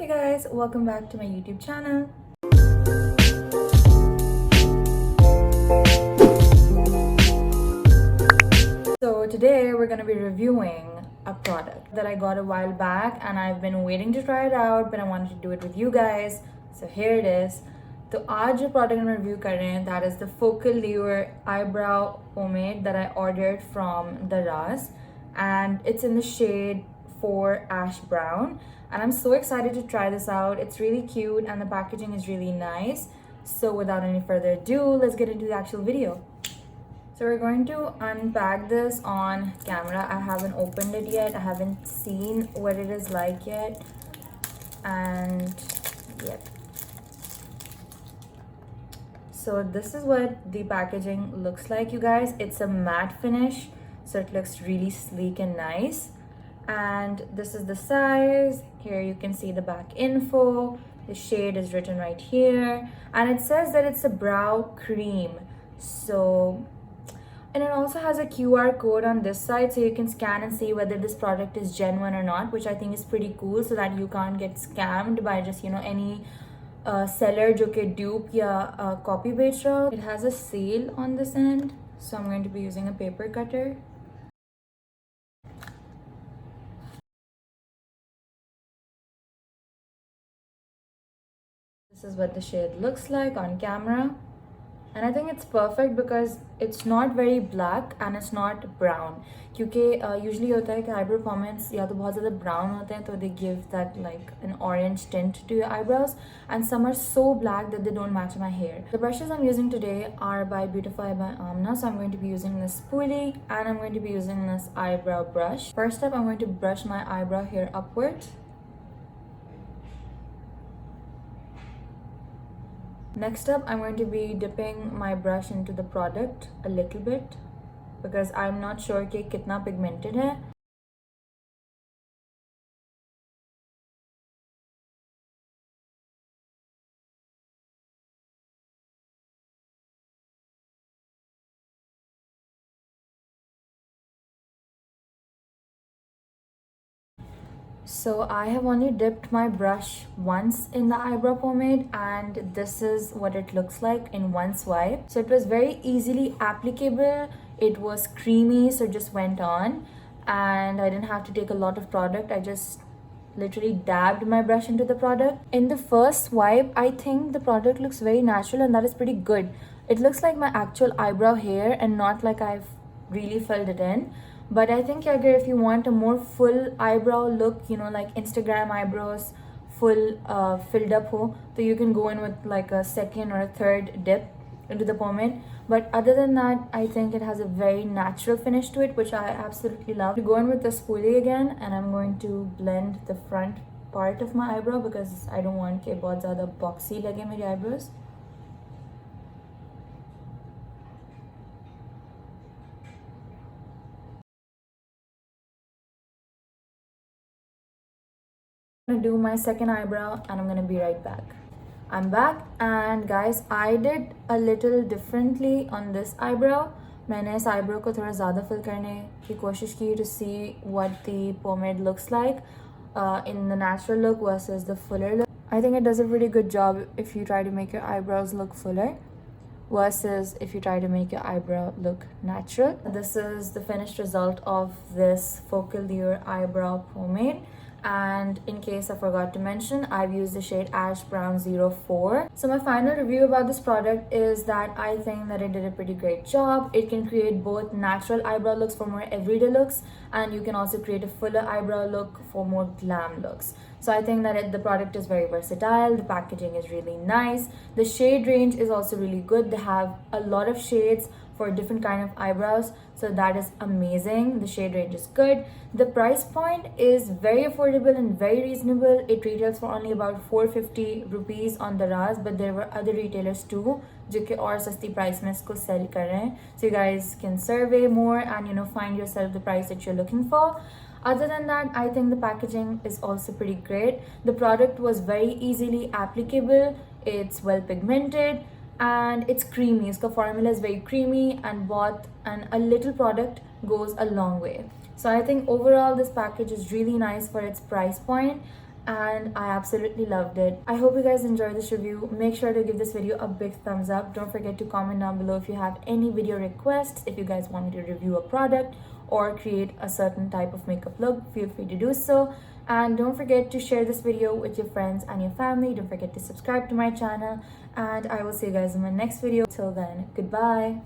Hey guys, welcome back to my YouTube channel. So today we're going to be reviewing a product that I got a while back and I've been waiting to try it out, but I wanted to do it with you guys. So here it is. तो आज जो product हम review कर रहे हैं, that is the Focallure eyebrow pomade that I ordered from Daraz, and it's in the shade 4 ash brown, and I'm so excited to try this out. It's really cute and the packaging is really nice. So without any further ado, let's get into the actual video. So we're going to unpack this on camera. I haven't opened it yet. I haven't seen what it is like yet. And yep. So this is what the packaging looks like, you guys. It's a matte finish, so it looks really sleek and nice. And this is the size. Here you can see the back info. The shade is written right here. And it says that it's a brow cream. So, and it also has a QR code on this side, so you can scan and see whether this product is genuine or not, which I think is pretty cool, so that you can't get scammed by just, any seller जो कि dupe या copy बेच रहा हो. It has a seal on this end, so I'm going to be using a paper cutter. This is what the shade looks like on camera. And I think it's perfect because it's not very black and it's not brown. क्योंकि usually होता है कि eyebrow pomades या तो बहुत ज़्यादा brown होते हैं, तो they give that like an orange tint to your eyebrows, and some are so black that they don't match my hair. The brushes I'm using today are by Beautify by Amna, so I'm going to be using this spoolie and I'm going to be using this eyebrow brush. First up, I'm going to brush my eyebrow hair upwards. Next up, I'm going to be dipping my brush into the product a little bit because I'm not sure कि कितना pigmented है. So I have only dipped my brush once in the eyebrow pomade, and this is what it looks like in one swipe. So it was very easily applicable. It was creamy, so it just went on, and I didn't have to take a lot of product. I just literally dabbed my brush into the product. In the first swipe, I think the product looks very natural, and that is pretty good. It looks like my actual eyebrow hair and not like I've really filled it in. But I think if you want a more full eyebrow look, like Instagram eyebrows, full filled up ho, so you can go in with like a second or a third dip into the pomade. But other than that, I think it has a very natural finish to it, which I absolutely love. To go in with the spoolie again, and I'm going to blend the front part of my eyebrow because I don't want ke bahut zyada boxy lage mere eyebrows. I'm gonna do my second eyebrow and I'm gonna be right back. I'm back, and guys, I did a little differently on this eyebrow. मैंने इस eyebrow को थोड़ा ज़्यादा fill करने की कोशिश की to see what the pomade looks like in the natural look versus the fuller look. I think it does a pretty good job if you try to make your eyebrows look fuller versus if you try to make your eyebrow look natural. This is the finished result of this Focallure eyebrow pomade. And in case I forgot to mention, I've used the shade Ash Brown 04. So my final review about this product is that I think that it did a pretty great job. It can create both natural eyebrow looks for more everyday looks, and you can also create a fuller eyebrow look for more glam looks. So I think that the product is very versatile. The packaging is really nice. The shade range is also really good. They have a lot of shades for different kind of eyebrows, so that is amazing. The shade range is good. The price point is very affordable and very reasonable. It retails for only about 450 rupees on Daraz, but there were other retailers too जो कि और सस्ती price में इसको sell कर रहे हैं. So you guys can survey more and find yourself the price that you're looking for. Other than that, I think the packaging is also pretty great. The product was very easily applicable. It's well pigmented and it's creamy. Its formula is very creamy and a little product goes a long way. So I think overall this package is really nice for its price point, and I absolutely loved it. I hope you guys enjoyed this review. Make sure to give this video a big thumbs up. Don't forget to comment down below if you have any video requests, if you guys want me to review a product or create a certain type of makeup look. Feel free to do so. And don't forget to share this video with your friends and your family. Don't forget to subscribe to my channel, and I will see you guys in my next video. Till then, goodbye.